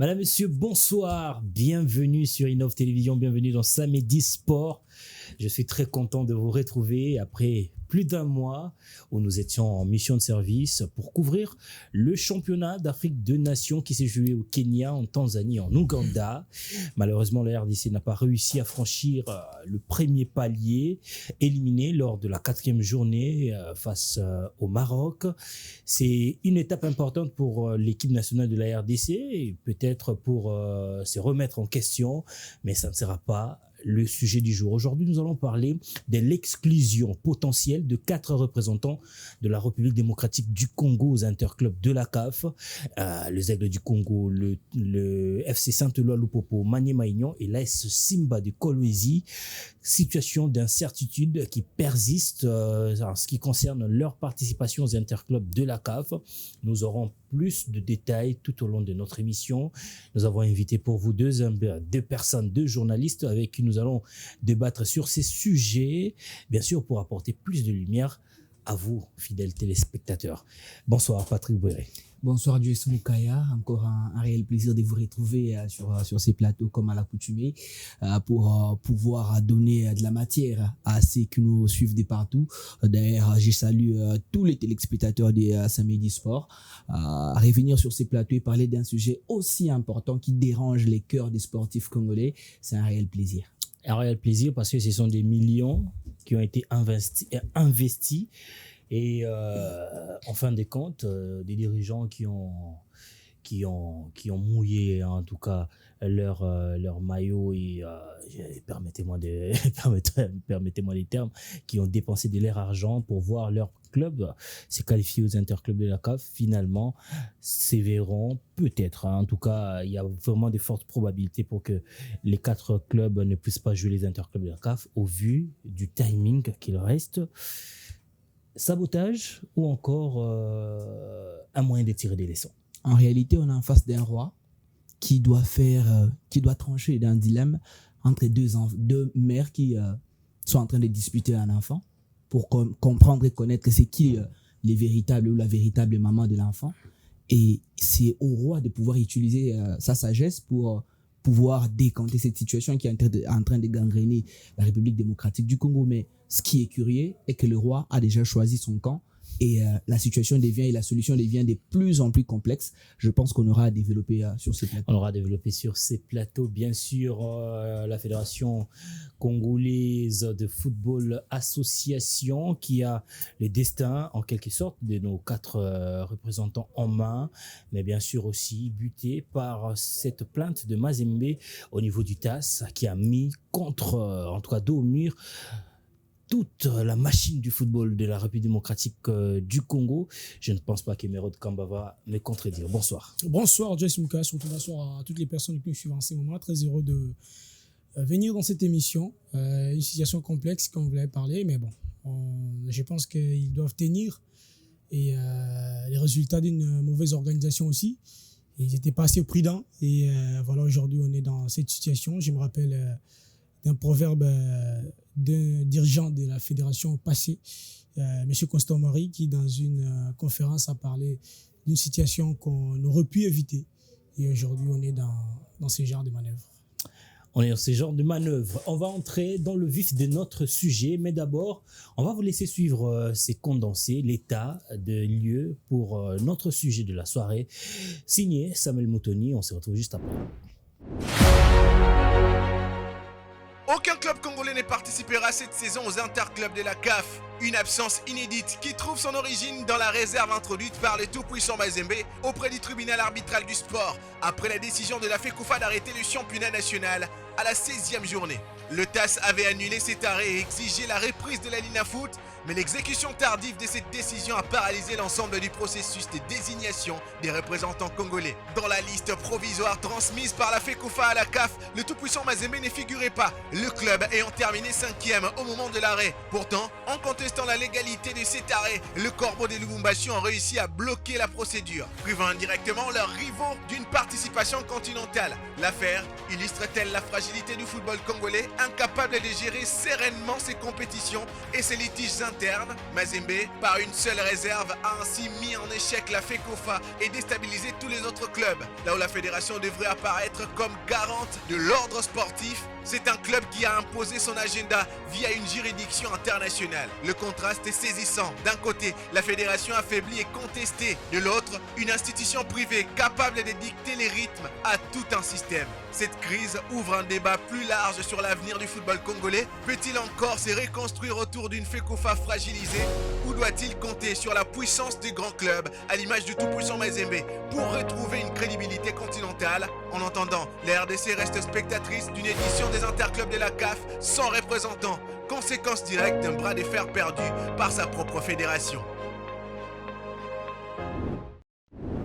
Madame, Monsieur, bonsoir. Bienvenue sur Innov Télévision, bienvenue dans Samedi Sport. Je suis très content de vous retrouver après plus d'un mois où nous étions en mission de service pour couvrir le championnat d'Afrique de Nations qui s'est joué au Kenya, en Tanzanie, en Ouganda. Malheureusement, la RDC n'a pas réussi à franchir le premier palier, éliminé lors de la 4e journée face au Maroc. C'est une étape importante pour l'équipe nationale de la RDC et peut-être pour se remettre en question, mais ça ne sera pas le sujet du jour. Aujourd'hui, nous allons parler de l'exclusion potentielle de 4 représentants de la République démocratique du Congo aux interclubs de la CAF, les Aigles du Congo, le FC Saint-Éloi Lupopo, Maniema Union et l'AS Simba de Kolwezi. Situation d'incertitude qui persiste en ce qui concerne leur participation aux interclubs de la CAF. Nous aurons plus de détails tout au long de notre émission. Nous avons invité pour vous deux personnes, deux journalistes avec qui nous allons débattre sur ces sujets, bien sûr pour apporter plus de lumière à vous, fidèles téléspectateurs. Bonsoir Patrick Bouéré. Bonsoir Joyce Moukaya, encore un réel plaisir de vous retrouver sur ces plateaux comme à l'accoutumée pour pouvoir donner de la matière à ceux qui nous suivent de partout. D'ailleurs, je salue tous les téléspectateurs des Samedi Sport à revenir sur ces plateaux et parler d'un sujet aussi important qui dérange les cœurs des sportifs congolais. C'est un réel plaisir. Un réel plaisir parce que ce sont des millions qui ont été investis. Et en fin de compte, des dirigeants qui ont mouillé en tout cas leur maillot et permettez-moi les termes, qui ont dépensé de leur argent pour voir leur club se qualifier aux interclubs de la CAF, finalement sévéreront peut-être. En tout cas, il y a vraiment de fortes probabilités pour que les 4 clubs ne puissent pas jouer les interclubs de la CAF au vu du timing qu'il reste. Sabotage ou encore un moyen de tirer des leçons? En réalité, on est en face d'un roi qui doit trancher d'un dilemme entre deux mères qui sont en train de disputer un enfant pour comprendre et connaître c'est qui les véritables ou la véritable maman de l'enfant. Et c'est au roi de pouvoir utiliser sa sagesse pour pouvoir décanter cette situation qui est en train de gangréner la République démocratique du Congo. Mais ce qui est curieux est que le roi a déjà choisi son camp et la situation devient et la solution devient de plus en plus complexe. Je pense qu'on aura à développer sur ces plateaux. On aura développé sur ces plateaux, bien sûr, la Fédération congolaise de football association qui a le destin, en quelque sorte, de nos 4 représentants en main, mais bien sûr aussi buté par cette plainte de Mazembe au niveau du TAS qui a mis contre, en tout cas dos au mur, toute la machine du football de la République démocratique du Congo. Je ne pense pas qu'Emeraude Kamba va me contredire. Bonsoir. Bonsoir, Joyce Mouka. Surtout bonsoir à toutes les personnes qui nous suivent en ces moments. Très heureux de venir dans cette émission. Une situation complexe, comme vous l'avez parlé, mais bon, je pense qu'ils doivent tenir. Et les résultats d'une mauvaise organisation aussi. Et ils n'étaient pas assez prudents. Et voilà, aujourd'hui, on est dans cette situation. Je me rappelle d'un proverbe d'un dirigeant de la fédération passée, M. Constant Marie, qui dans une conférence a parlé d'une situation qu'on aurait pu éviter. Et aujourd'hui, on est dans ce genre de manœuvre. On est dans ce genre de manœuvre. On va entrer dans le vif de notre sujet, mais d'abord, on va vous laisser suivre ces condensés, l'état de lieu pour notre sujet de la soirée. Signé Samuel Moutoni, on se retrouve juste après. Aucun club congolais n'est participera cette saison aux interclubs de la CAF. Une absence inédite qui trouve son origine dans la réserve introduite par le tout-puissant Mazembe auprès du tribunal arbitral du sport après la décision de la FECOFA d'arrêter le championnat national à la 16e journée. Le TAS avait annulé cet arrêt et exigé la reprise de la Lina Foot, mais l'exécution tardive de cette décision a paralysé l'ensemble du processus de désignation des représentants congolais. Dans la liste provisoire transmise par la FECOFA à la CAF, le tout-puissant Mazembe ne figurait pas, le club ayant terminé 5e au moment de l'arrêt. Pourtant, en contestant la légalité de cet arrêt, le Corbeau de Lubumbashi ont réussi à bloquer la procédure, privant indirectement leurs rivaux d'une participation continentale. L'affaire illustre-t-elle la fragilité du football congolais, incapable de gérer sereinement ses compétitions et ses litiges interne, Mazembe, par une seule réserve, a ainsi mis en échec la FECOFA et déstabilisé tous les autres clubs. Là où la fédération devrait apparaître comme garante de l'ordre sportif, c'est un club qui a imposé son agenda via une juridiction internationale. Le contraste est saisissant. D'un côté, la fédération affaiblie et contestée. De l'autre, une institution privée capable de dicter les rythmes à tout un système. Cette crise ouvre un débat plus large sur l'avenir du football congolais. Peut-il encore se reconstruire autour d'une FECOFA fragilisée ou doit-il compter sur la puissance des grands clubs, à l'image du tout-puissant Mazembe, pour retrouver une crédibilité continentale? En attendant, la RDC reste spectatrice d'une édition des interclubs de la CAF sans représentant, conséquence directe d'un bras de fer perdu par sa propre fédération.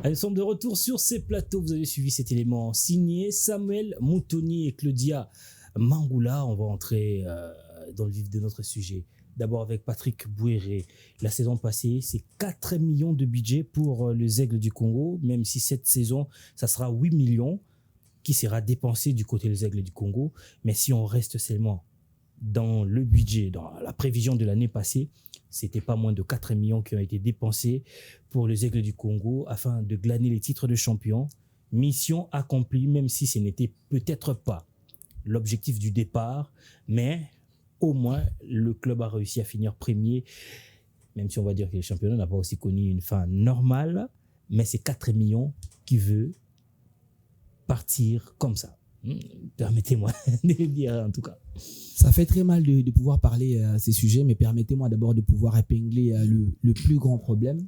Nous sommes de retour sur ces plateaux. Vous avez suivi cet élément signé Samuel Moutoni et Claudia Mangoula. On va entrer dans le vif de notre sujet. D'abord avec Patrick Bouéré. La saison passée, c'est 4 millions de budget pour les Aigles du Congo, même si cette saison, ça sera 8 millions qui sera dépensé du côté des Aigles du Congo. Mais si on reste seulement dans le budget, dans la prévision de l'année passée, c'était pas moins de 4 millions qui ont été dépensés pour les Aigles du Congo afin de glaner les titres de champion. Mission accomplie, même si ce n'était peut-être pas l'objectif du départ, mais au moins le club a réussi à finir premier, même si on va dire que le championnat n'a pas aussi connu une fin normale, mais c'est 4 millions qui veut partir comme ça. Permettez-moi de le dire en tout cas. Ça fait très mal de pouvoir parler à ces sujets, mais permettez-moi d'abord de pouvoir épingler le plus grand problème.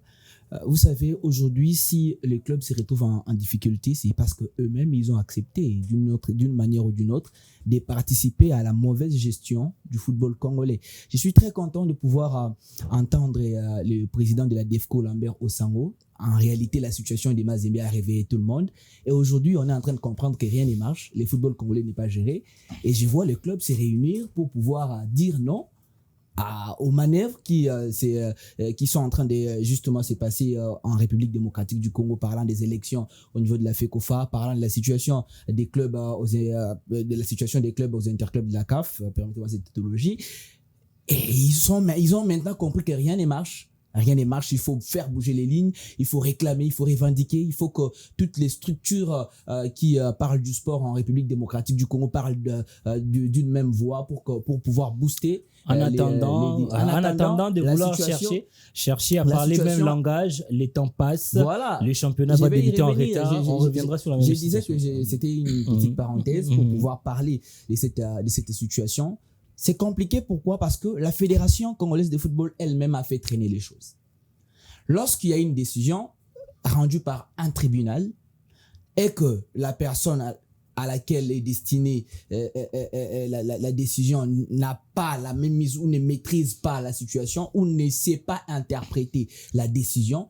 Vous savez, aujourd'hui, si les clubs se retrouvent en difficulté, c'est parce qu'eux-mêmes, ils ont accepté d'une manière ou d'une autre de participer à la mauvaise gestion du football congolais. Je suis très content de pouvoir entendre le président de la DEFCO, Lambert Osango. En réalité, la situation de Mazembe a réveillé tout le monde. Et aujourd'hui, on est en train de comprendre que rien ne marche. Le football congolais n'est pas géré. Et je vois les clubs se réunir pour pouvoir dire non aux manœuvres qui sont en train de justement se passer en République démocratique du Congo, parlant des élections au niveau de la FECOFA, parlant de la situation des clubs aux interclubs de la CAF, permettez-moi cette typologie. Et ils ont maintenant compris que rien ne marche. Rien ne marche, il faut faire bouger les lignes, il faut réclamer, il faut revendiquer, il faut que toutes les structures qui parlent du sport en République démocratique du Congo parlent d'une même voix pour pouvoir booster. En attendant de vouloir chercher à parler le même langage, les temps passent, voilà. Le championnat va débuter en retard, on reviendra sur la même situation. Je disais que c'était une petite parenthèse pour pouvoir parler de cette situation. C'est compliqué, pourquoi? Parce que la Fédération congolaise de football elle-même a fait traîner les choses. Lorsqu'il y a une décision rendue par un tribunal et que la personne à laquelle est destinée la décision n'a pas la même mise ou ne maîtrise pas la situation ou ne sait pas interpréter la décision,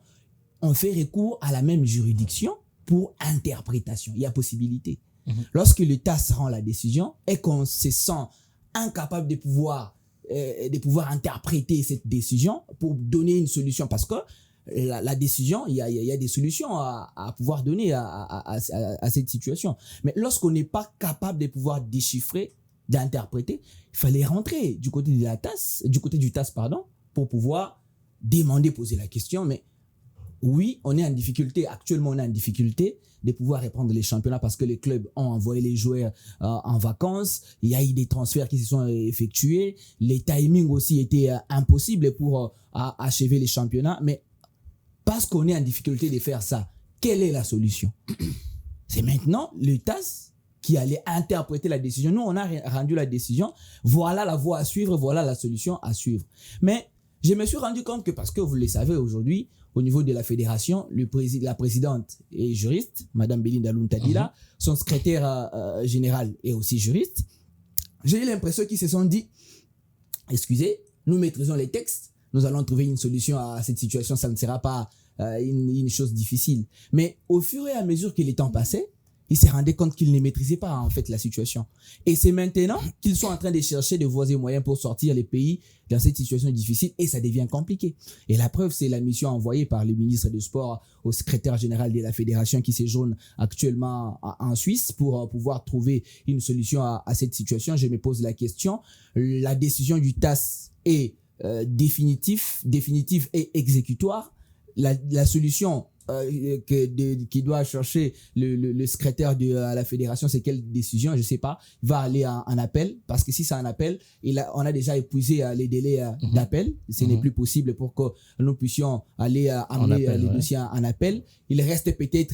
on fait recours à la même juridiction pour interprétation. Il y a possibilité. Lorsque l'État rend la décision et qu'on se sent incapable de pouvoir interpréter cette décision pour donner une solution, parce que la décision, il y a des solutions à pouvoir donner à cette situation. Mais lorsqu'on n'est pas capable de pouvoir déchiffrer, d'interpréter, il fallait rentrer du côté du TAS, pour pouvoir demander, poser la question. Mais oui, on est en difficulté. Actuellement, on est en difficulté de pouvoir reprendre les championnats parce que les clubs ont envoyé les joueurs en vacances. Il y a eu des transferts qui se sont effectués. Les timings aussi étaient impossibles pour achever les championnats. Mais parce qu'on est en difficulté de faire ça, quelle est la solution? C'est maintenant le TAS qui allait interpréter la décision. Nous, on a rendu la décision. Voilà la voie à suivre, voilà la solution à suivre. Mais je me suis rendu compte que, parce que vous le savez aujourd'hui, au niveau de la fédération, la présidente est juriste, Madame Belinda Luntadila, son secrétaire général est aussi juriste. J'ai eu l'impression qu'ils se sont dit, excusez, nous maîtrisons les textes, nous allons trouver une solution à cette situation, ça ne sera pas une chose difficile. Mais au fur et à mesure que les temps passaient, ils se rendaient compte qu'ils ne maîtrisaient pas en fait la situation. Et c'est maintenant qu'ils sont en train de chercher de voies et moyens pour sortir les pays dans cette situation difficile, et ça devient compliqué. Et la preuve, c'est la mission envoyée par le ministre des Sports au secrétaire général de la fédération qui séjourne actuellement en Suisse pour pouvoir trouver une solution à cette situation. Je me pose la question, la décision du TAS et définitif et exécutoire. La solution qui doit chercher le secrétaire à la fédération, c'est quelle décision, je sais pas, il va aller en appel, parce que si c'est un appel, on a déjà épuisé les délais d'appel, ce n'est plus possible pour que nous puissions aller amener les dossiers en appel. Il reste peut-être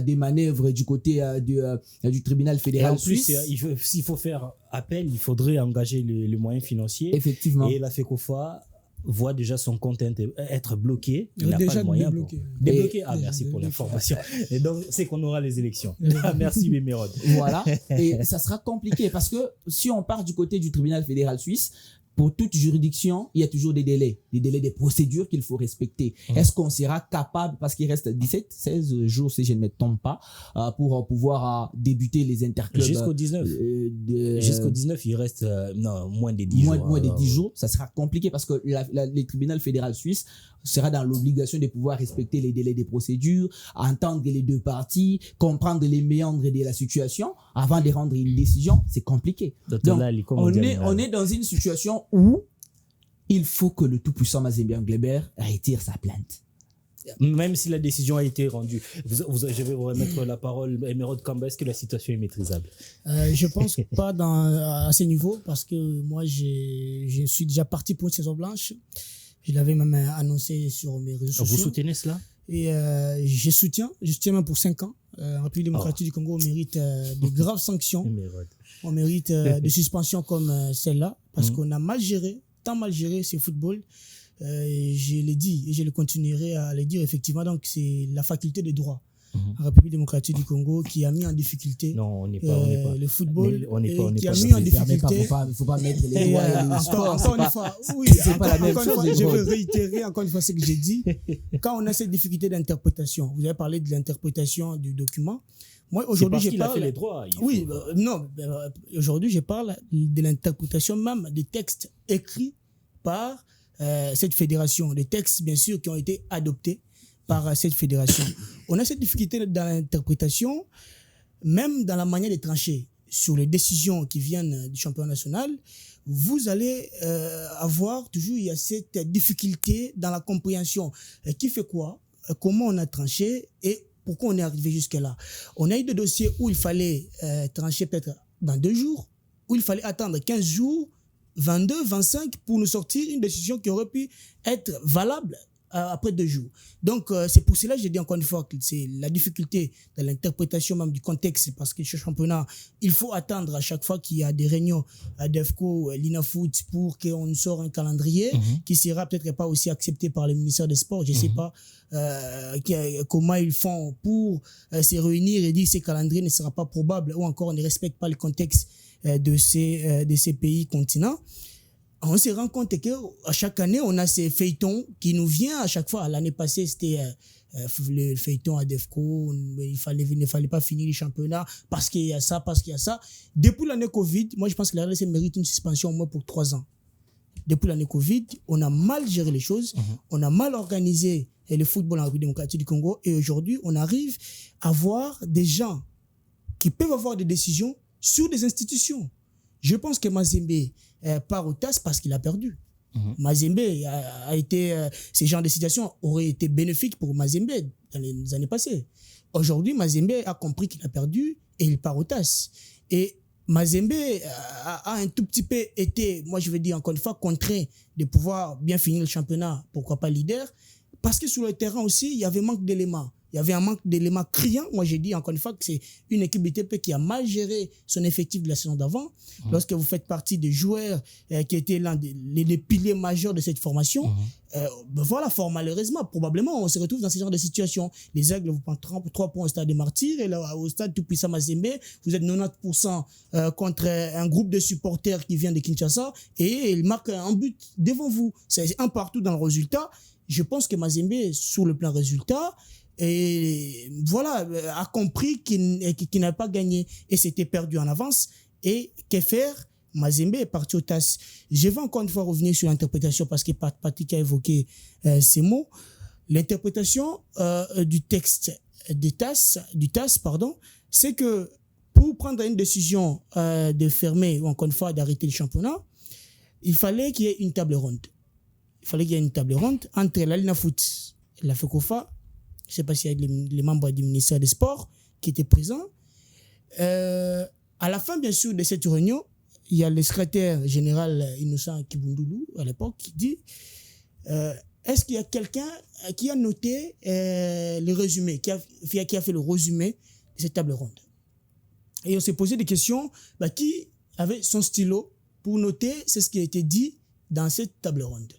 des manœuvres du côté du tribunal fédéral suisse. Et en plus, s'il faut faire appel, il faudrait engager les moyens financiers. Effectivement. Et la FECOFA voit déjà son compte être bloqué. Il n'a déjà pas de moyen débloqué. Débloqué. Merci pour l'information. Et donc, c'est qu'on aura les élections. Merci, Bémérod. Voilà. Et ça sera compliqué parce que si on part du côté du tribunal fédéral suisse, pour toute juridiction, il y a toujours des délais des procédures qu'il faut respecter. Est-ce qu'on sera capable, parce qu'il reste 16 jours, si je ne me trompe pas, pour pouvoir débuter les interclubs jusqu'au 19. Jusqu'au 19, il reste moins de 10 jours. Moins de 10 jours, ça sera compliqué parce que le tribunal fédéral suisse sera dans l'obligation de pouvoir respecter les délais des procédures, entendre les deux parties, comprendre les méandres de la situation avant de rendre une décision. C'est compliqué. Donc, on est dans une situation où il faut que le tout-puissant Mazembe Englebert retire sa plainte. Même si la décision a été rendue. Je vais vous remettre la parole, Emerald Kamba. Est-ce que la situation est maîtrisable? Je pense pas à ce niveau, parce que moi, je suis déjà parti pour une saison blanche. Je l'avais même annoncé sur mes réseaux sociaux. Vous soutenez cela? Et je soutiens même pour 5 ans. En République démocratique du Congo, on mérite de graves sanctions. On mérite de suspensions comme celle-là, parce qu'on a tant mal géré ce football. Je l'ai dit et je le continuerai à le dire, effectivement. Donc, c'est la faculté de droit en République démocratique du Congo qui a mis en difficulté le football, qui a mis en difficulté. Il faut pas mettre les droits et le sport. Encore une fois, oui, c'est pas la même chose. Je veux réitérer encore une fois ce que j'ai dit. Quand on a cette difficulté d'interprétation, vous avez parlé de l'interprétation du document. Moi, aujourd'hui, je parle. A fait les droits. Oui, aujourd'hui, je parle de l'interprétation même des textes écrits par cette fédération, des textes, bien sûr, qui ont été adoptés par cette fédération. On a cette difficulté dans l'interprétation, même dans la manière de trancher sur les décisions qui viennent du championnat national. Vous allez avoir toujours, il y a cette difficulté dans la compréhension. Qui fait quoi? Comment on a tranché et pourquoi on est arrivé jusque-là? On a eu des dossiers où il fallait trancher peut-être dans 2 jours, où il fallait attendre 15 jours, 22, 25 pour nous sortir une décision qui aurait pu être valable après 2 jours. Donc, c'est pour cela que je dis encore une fois que c'est la difficulté de l'interprétation même du contexte, parce que ce championnat, il faut attendre à chaque fois qu'il y a des réunions à DEFCO, l'INAFOOT, pour qu'on nous sorte un calendrier qui sera peut-être pas aussi accepté par le ministère des Sports. Je ne sais pas comment ils font pour se réunir et dire que ce calendrier ne sera pas probable, ou encore on ne respecte pas le contexte de ces pays continents. On se rend compte qu'à chaque année, on a ces feuilletons qui nous viennent à chaque fois. L'année passée, c'était le feuilleton à DEFCO. Il ne fallait pas finir les championnats parce qu'il y a ça, Depuis l'année Covid, moi, je pense que la RDC mérite une suspension au moins pour 3 ans. Depuis l'année Covid, on a mal géré les choses. On a mal organisé le football en République démocratique du Congo. Et aujourd'hui, on arrive à voir des gens qui peuvent avoir des décisions sur des institutions. Je pense que Mazembe part au TAS parce qu'il a perdu. Mazembe a été... ces genres de situations auraient été bénéfiques pour Mazembe dans les années passées. Aujourd'hui, Mazembe a compris qu'il a perdu et il part au TAS. Et Mazembe a un tout petit peu été, moi je veux dire encore une fois, contraint de pouvoir bien finir le championnat, pourquoi pas leader, parce que sur le terrain aussi, il y avait manque d'éléments. Il y avait un manque d'éléments criants. Moi, j'ai dit encore une fois que c'est une équipe BTP qui a mal géré son effectif de la saison d'avant. Lorsque vous faites partie des joueurs qui étaient l'un des piliers majeurs de cette formation, malheureusement, probablement, on se retrouve dans ce genre de situation. Les Aigles vous prennent 3 points au stade des Martyrs, et là, au stade tout-puissant Mazembe, vous êtes 90% contre un groupe de supporters qui vient de Kinshasa, et ils marquent un but devant vous. C'est un partout dans le résultat. Je pense que Mazembe, sur le plan résultat, et voilà, a compris qu'il n'a pas gagné et s'était perdu en avance. Et que faire? Mazembe est parti au TAS. Je vais encore une fois revenir sur l'interprétation parce que Patrick a évoqué ces mots. L'interprétation du texte du TAS, c'est que pour prendre une décision de fermer ou encore une fois d'arrêter le championnat, il fallait qu'il y ait une table ronde. il fallait qu'il y ait une table ronde entre la Lina Foot et la FECOFA. Je ne sais pas s'il y a les membres du ministère des Sports qui étaient présents. À la fin, bien sûr, de cette réunion, il y a le secrétaire général Innocent Kibundoulou, à l'époque, qui dit est-ce qu'il y a quelqu'un qui a noté le résumé, qui a fait le résumé de cette table ronde? Et on s'est posé des questions, qui avait son stylo pour noter ce qui a été dit dans cette table ronde.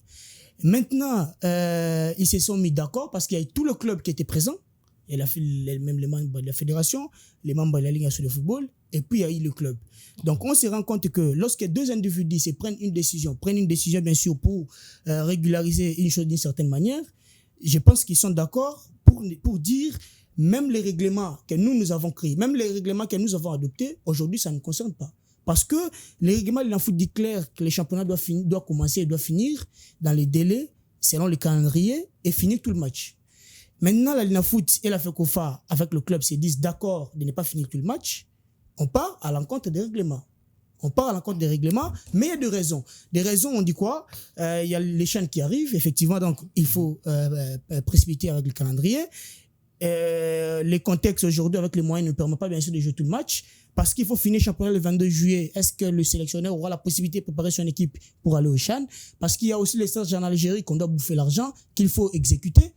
Maintenant, ils se sont mis d'accord parce qu'il y a tout le club qui était présent. Il y a même les membres de la fédération, les membres de la Ligue nationale de football, et puis il y a eu le club. Donc on se rend compte que lorsque deux individus prennent une décision bien sûr pour régulariser une chose d'une certaine manière, je pense qu'ils sont d'accord pour dire même les règlements que nous avons créés, même les règlements que nous avons adoptés, aujourd'hui ça ne nous concerne pas. Parce que les règlements de la foot dit clair que les championnats doivent commencer et doivent finir dans les délais, selon le calendrier, et finir tout le match. Maintenant, la Lina Foot et la FECOFA, avec le club, se disent d'accord de ne pas finir tout le match. On part à l'encontre des règlements. Mais il y a deux raisons. Des raisons, on dit quoi? Il y a les chaînes qui arrivent, effectivement, donc il faut précipiter avec le calendrier. Les contextes aujourd'hui avec les moyens ne permettent pas bien sûr de jouer tout le match parce qu'il faut finir le championnat le 22 juillet. Est-ce que le sélectionneur aura la possibilité de préparer son équipe pour aller au CHAN? Parce qu'il y a aussi les stages en Algérie qu'on doit bouffer l'argent, qu'il faut exécuter.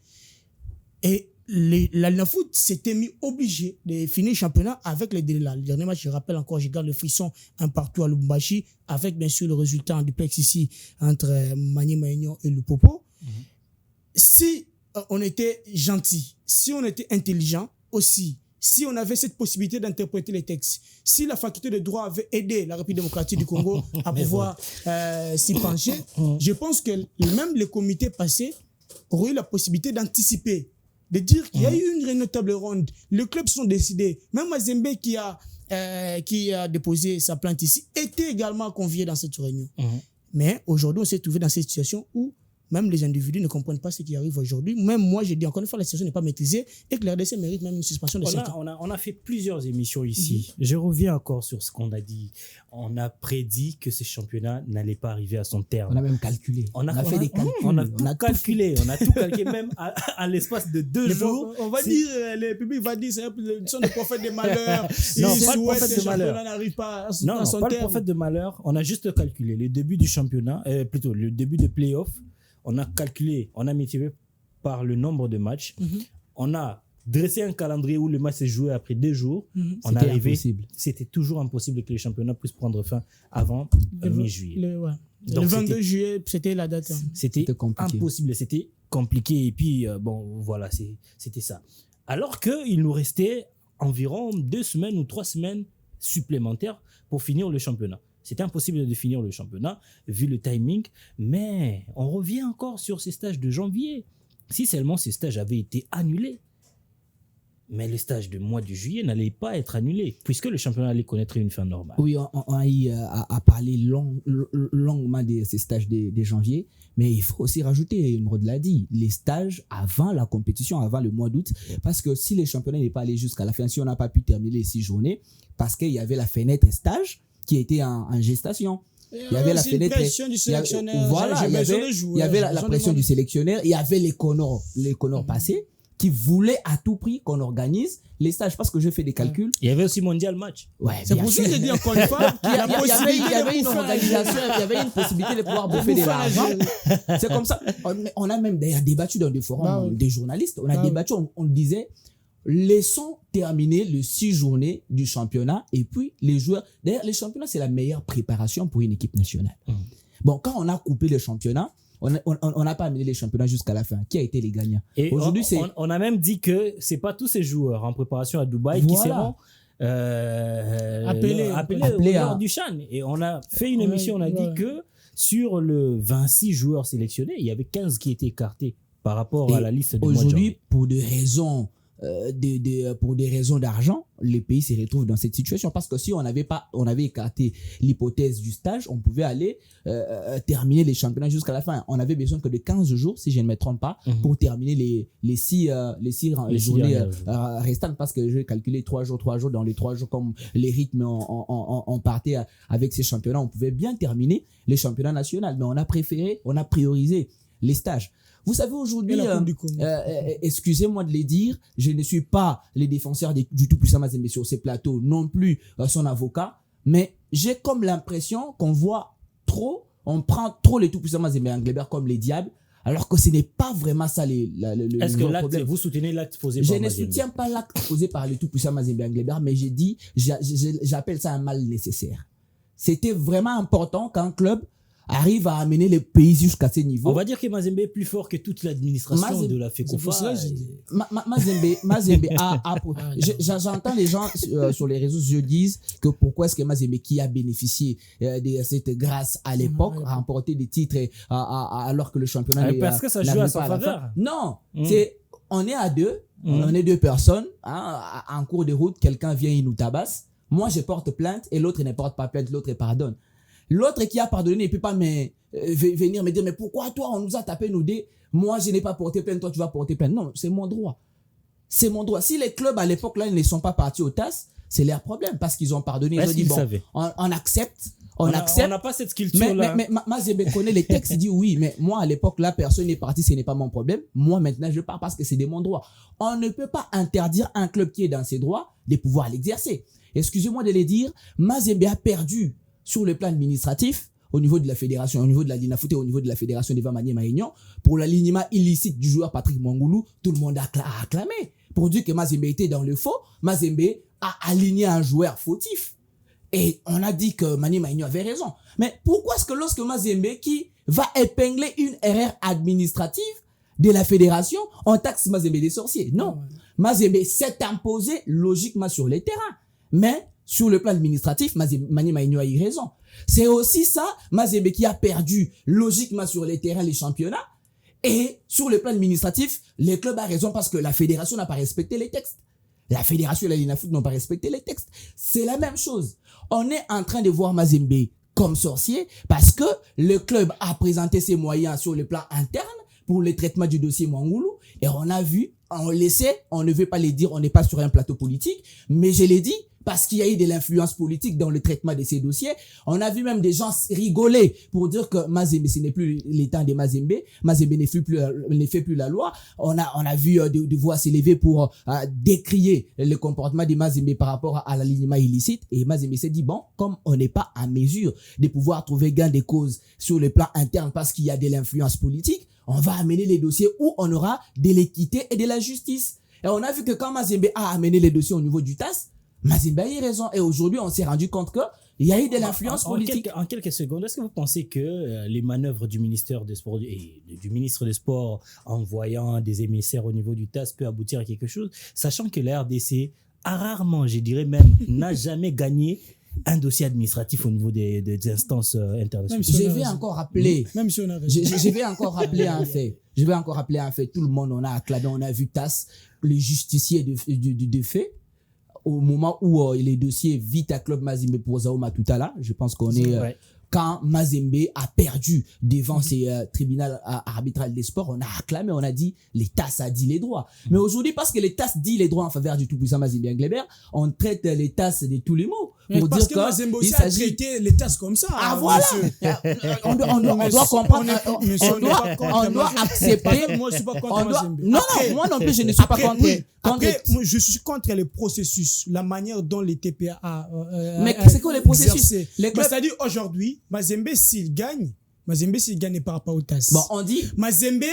Et la Lina Foot s'était mis obligé de finir le championnat avec les délais là. Le dernier match, je rappelle encore, je garde le frisson un partout à Lubumbashi avec bien sûr le résultat en duplex ici entre Maniema Maignan et Lupopo. Si on était gentil, si on était intelligent aussi, si on avait cette possibilité d'interpréter les textes, si la faculté de droit avait aidé la République démocratique du Congo à pouvoir s'y pencher, je pense que même les comités passés auraient eu la possibilité d'anticiper, de dire qu'il y a eu une réunion de table ronde, les clubs sont décidés, même Mazembe qui a déposé sa plainte ici était également convié dans cette réunion. Mais aujourd'hui, on s'est trouvé dans cette situation où même les individus ne comprennent pas ce qui arrive aujourd'hui. Même moi, j'ai dit encore une fois, la situation n'est pas maîtrisée et que la RDC mérite même une suspension de 5 ans. On a fait plusieurs émissions ici. Je reviens encore sur ce qu'on a dit. On a prédit que ce championnat n'allait pas arriver à son terme. On a même calculé. On a fait des calculs. On a tout calculé. On a tout calculé, même à l'espace de 2 jours. On va dire, le public va dire, ils sont des prophètes de malheur. Non, pas le prophète de malheur. Le championnat n'arrive pas à son terme. Non, pas le prophète de malheur. On a juste calculé le début du championnat, plutôt le début de play-off. On a calculé, on a multiplié par le nombre de matchs. On a dressé un calendrier où le match s'est joué après 2 jours. On est arrivé, c'était toujours impossible que les championnats puissent prendre fin avant mi-juillet. Donc le 22 juillet, c'était la date. C'était impossible, c'était compliqué. Et puis, voilà, c'était ça. Alors qu'il nous restait environ 2 semaines ou 3 semaines supplémentaires pour finir le championnat. C'était impossible de finir le championnat, vu le timing. Mais on revient encore sur ces stages de janvier. Si seulement ces stages avaient été annulés. Mais les stages de mois de juillet n'allaient pas être annulés, puisque le championnat allait connaître une fin normale. Oui, on a eu à parler longuement de ces stages de janvier. Mais il faut aussi rajouter, Mrod l'a dit, les stages avant la compétition, avant le mois d'août. Parce que si les championnats n'est pas allé jusqu'à la fin, si on n'a pas pu terminer les 6 journées, parce qu'il y avait la fenêtre stage qui était en gestation. Il y avait la fenêtre. Pression du sélectionneur. Voilà, il y avait la pression du sélectionneur. Il y avait les Connors passés qui voulaient à tout prix qu'on organise les stages. Parce que je fais des calculs. Il y avait aussi Mondial Match. Ouais, c'est pour ça que je dis encore une fois il y avait une organisation, il y avait une possibilité de pouvoir bouffer de l'argent. C'est comme ça. On a même d'ailleurs débattu dans des forums des journalistes. On a débattu, on disait, laissons terminer les 6 journées du championnat et puis les joueurs. D'ailleurs, les championnats, c'est la meilleure préparation pour une équipe nationale. Bon, quand on a coupé le championnat, on n'a pas amené les championnats jusqu'à la fin. Qui a été les gagnants? Et aujourd'hui, on a même dit que c'est pas tous ces joueurs en préparation à Dubaï qui seront appelés lors du CHAN. Et on a fait une émission, on a dit que sur le 26 joueurs sélectionnés, il y avait 15 qui étaient écartés par rapport à la liste du mois de janvier. Aujourd'hui, pour des raisons d'argent, les pays se retrouvent dans cette situation parce que si on avait écarté l'hypothèse du stage, on pouvait aller terminer les championnats jusqu'à la fin. On avait besoin que de 15 jours, si je ne me trompe pas, pour terminer les 6 journées restantes parce que je vais calculer 3 jours. Dans les 3 jours, comme les rythmes on partait avec ces championnats, on pouvait bien terminer les championnats nationaux. Mais on a priorisé les stages. Vous savez, aujourd'hui, Et la Coupe du Congo. excusez-moi de les dire, je ne suis pas les défenseurs du tout-puissant Mazembe sur ces plateaux, non plus son avocat, mais j'ai comme l'impression qu'on voit trop, on prend trop les tout-puissants Mazembe et Englebert comme les diables, alors que ce n'est pas vraiment ça Est-ce que l'acte, vous soutenez l'acte posé je par ne Mazembe? soutiens pas l'acte posé par le tout-puissant Mazembe Englebert, mais j'ai dit, j'appelle ça un mal nécessaire. C'était vraiment important qu'un club arrive à amener le pays jusqu'à ce niveau. On va dire que Mazembe est plus fort que toute l'administration Mazembe- de la FECOFA. Mazembe j'entends les gens sur les réseaux sociaux disent que pourquoi est-ce que Mazembe, qui a bénéficié de cette grâce à l'époque, a remporté des titres alors que le championnat Parce que ça joue à sa faveur. Non, on est à deux, on est deux personnes, en cours de route, quelqu'un vient, il nous tabasse. Moi, je porte plainte et l'autre ne porte pas plainte, l'autre pardonne. L'autre qui a pardonné ne peut pas venir me dire, mais pourquoi toi, on nous a tapé nous deux, moi, je n'ai pas porté plainte, toi, tu vas porter plainte. Non, c'est mon droit. C'est mon droit. Si les clubs, à l'époque, là, ils ne sont pas partis au TAS, c'est leur problème parce qu'ils ont pardonné. Ils ont dit, bon, on accepte. On accepte. On n'a pas cette culture-là. Mais Mazembe connaît les textes, il dit oui, mais moi, à l'époque, là, personne n'est parti, ce n'est pas mon problème. Moi, maintenant, je pars parce que c'est de mon droit. On ne peut pas interdire un club qui est dans ses droits de pouvoir l'exercer. Excusez-moi de le dire, Mazembe a perdu sur le plan administratif, au niveau de la fédération, au niveau de la Linafoot et au niveau de la fédération d'Eva Maniema Union, pour l'alignement illicite du joueur Patrick Mwangoulou, tout le monde a acclamé. Pour dire que Mazembe était dans le faux, Mazembe a aligné un joueur fautif. Et on a dit que Maniema Union avait raison. Mais pourquoi est-ce que lorsque Mazembe, qui va épingler une erreur administrative de la fédération, on taxe Mazembe des sorciers? Non. Mazembe s'est imposé logiquement sur les terrains. Mais sur le plan administratif, Maniema Union a eu raison. C'est aussi ça, Mazembe qui a perdu logiquement sur les terrains les championnats. Et sur le plan administratif, les clubs ont raison parce que la fédération n'a pas respecté les textes. La fédération et la Linafoot n'ont pas respecté les textes. C'est la même chose. On est en train de voir Mazembe comme sorcier parce que le club a présenté ses moyens sur le plan interne pour le traitement du dossier Mwangoulou. Et on a vu, on le sait, on ne veut pas les dire, on n'est pas sur un plateau politique, mais je l'ai dit, parce qu'il y a eu de l'influence politique dans le traitement de ces dossiers. On a vu même des gens rigoler pour dire que Mazembe, ce n'est plus les temps de Mazembe. Mazembe ne fait plus la loi. On a vu des voix s'élever pour décrier le comportement de Mazembe par rapport à l'alignement illicite. Et Mazembe s'est dit, bon, comme on n'est pas en mesure de pouvoir trouver gain de cause sur le plan interne parce qu'il y a de l'influence politique, on va amener les dossiers où on aura de l'équité et de la justice. Et on a vu que quand Mazembe a amené les dossiers au niveau du TAS, Mazembe a eu raison. Et aujourd'hui, on s'est rendu compte qu'il y a eu de l'influence politique. En quelques secondes, est-ce que vous pensez que les manœuvres du ministère des Sports et du ministre des Sports en envoyant des émissaires au niveau du TAS peut aboutir à quelque chose, sachant que la RDC a rarement, je dirais même, n'a jamais gagné un dossier administratif au niveau des instances internationales. Je vais encore rappeler. Même si on a raison. Je vais encore rappeler un fait. Je vais encore rappeler un fait. Tout le monde, on a acclamé, on a vu TAS, le justicier de fait. Au moment où les dossiers Vita Club Mazembe pour Zao Matutala, je pense qu'on est quand Mazembe a perdu devant ces tribunaux arbitral des sports, on a acclamé, on a dit les TAS a dit les droits. Mais aujourd'hui, parce que les TAS dit les droits en faveur du tout-puissant Mazembe Englebert, on traite les TAS de tous les mots. Pour parce dire que Mazembe aussi a traité les TAS comme ça. Ah voilà. On doit comprendre. On doit accepter. Moi, je suis pas contre Mazembe. Non, moi non plus, je ne suis pas contre. Après, je suis contre les processus, la manière dont les TPA mais c'est quoi les processus? C'est-à-dire aujourd'hui, Mazembe s'il gagne n'est pas rapport au TAS. Bon, on dit Mazembe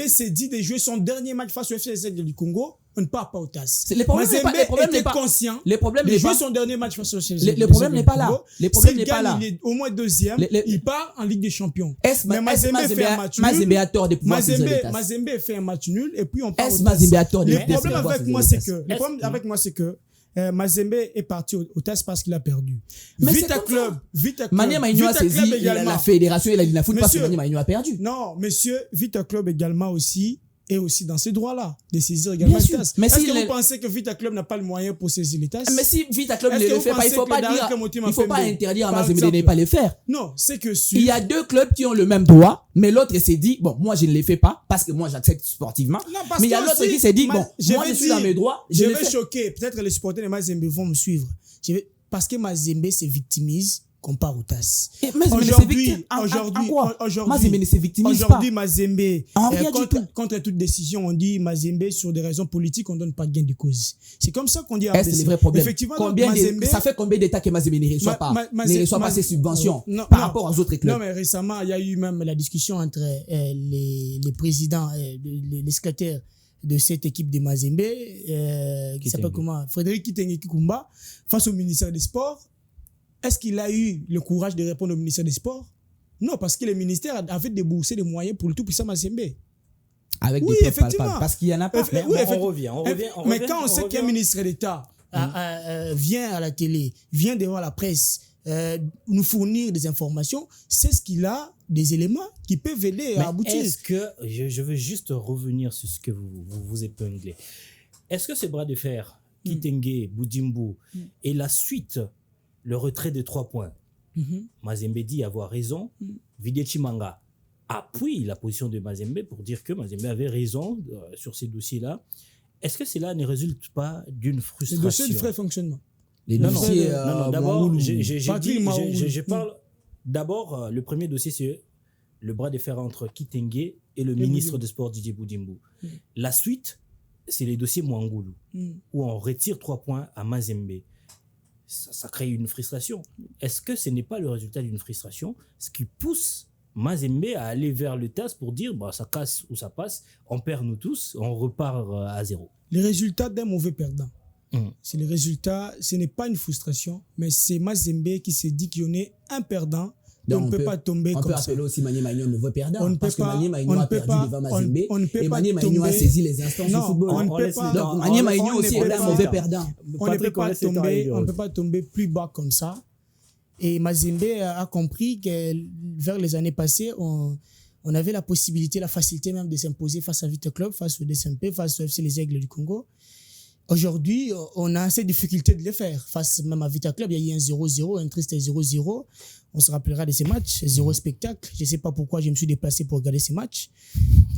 s'est dit de jouer son dernier match face au FCZ du Congo. On ne part pas au TAS. Mazembe était conscient de jouer son dernier match face au FCZ. Le problème n'est pas là. S'il gagne, il est au moins deuxième. Il part en Ligue des Champions. Mais Mazembe fait un match nul. Mazembe a tort de pouvoir saisir le TAS. Mazembe fait un match nul et puis on part au TAS. Mazembe a tort de pouvoir saisir le TAS. Le problème avec moi, c'est que Mazembe est parti au TAS parce qu'il a perdu. Vita Club. Maniema Union a saisi la fédération et la Linafoot parce que Maniema Union a perdu. Non, monsieur, Vita Club également aussi est aussi dans ces droits-là de saisir également le TAS. Est-ce que vous pensez que Vita Club n'a pas le moyen pour saisir les TAS? Mais si Vita Club ne le fait pas, il ne faut pas interdire à Mazembe de ne pas le faire. Non, c'est que il y a deux clubs qui ont le même droit, mais l'autre s'est dit, bon, moi je ne les fais pas parce que moi j'accepte sportivement. Mais il y a l'autre qui s'est dit, bon, moi je suis dans mes droits. Je vais choquer, peut-être les supporters de Mazembe vont me suivre. Parce que Mazembe se victimise compare au TAS. Aujourd'hui, Mazembe ne se victimise pas. Aujourd'hui, Mazembe, contre toute décision, on dit Mazembe, sur des raisons politiques, on ne donne pas de gain de cause. C'est comme ça qu'on dit. C'est le vrai problème. Effectivement, ça fait combien d'États que Mazembe ne reçoit pas ses subventions par rapport aux autres clubs? Non, mais récemment, il y a eu même la discussion entre les présidents, les secrétaires de cette équipe de Mazembe, qui s'appelle comment? Frédéric Kitenge Kikumba, face au ministère des Sports. Est-ce qu'il a eu le courage de répondre au ministère des Sports? Non, parce que le ministère avait déboursé des moyens pour le tout puissant Mazembe. Avec oui, des effectivement. Parce qu'il y en a pas. On revient. Mais quand on sait qu'un ministre d'État vient à la télé, vient devant la presse, nous fournir des informations, c'est ce qu'il a, des éléments qui peuvent aider à aboutir. Est-ce que, je veux juste revenir sur ce que vous épinglez. Est-ce que ce bras de fer, Kitenge, Boudimbo, et la suite, le retrait de 3 points, Mazembe dit avoir raison, Videchi Manga appuie la position de Mazembe pour dire que Mazembe avait raison sur ces dossiers-là. Est-ce que cela ne résulte pas d'une frustration? Le dossier du frais fonctionnement. Non, d'abord, je parle. D'abord, le premier dossier, c'est le bras de fer entre Kitenge et le ministre des Sports, Didier Boudimbo. La suite, c'est les dossiers Mwangoulou, où on retire 3 points à Mazembe. Ça crée une frustration. Est-ce que ce n'est pas le résultat d'une frustration, ce qui pousse Mazembe à aller vers le TAS pour dire ça casse ou ça passe, on perd nous tous, on repart à zéro? Les résultats d'un mauvais perdant. C'est le résultat, ce n'est pas une frustration, mais c'est Mazembe qui se dit qu'il y en est un perdant. Donc on ne peut pas tomber comme ça. On peut appeler aussi Manier Magnon un mauvais perdant. Parce que Manier Magnon a perdu devant Mazembe et Manier Magnon a saisi les instances du football. Donc Manier Magnon aussi est un mauvais perdant. On ne peut pas tomber plus bas comme ça. Et Mazembe a compris que vers les années passées, on avait la possibilité, la facilité même de s'imposer face à Vita Club, face au DSMP, face au FC Les Aigles du Congo. Aujourd'hui, on a assez de difficultés de le faire. Face même à Vita Club, il y a eu un 0-0, un triste 0-0. On se rappellera de ces matchs, 0 spectacle. Je ne sais pas pourquoi je me suis déplacé pour regarder ces matchs.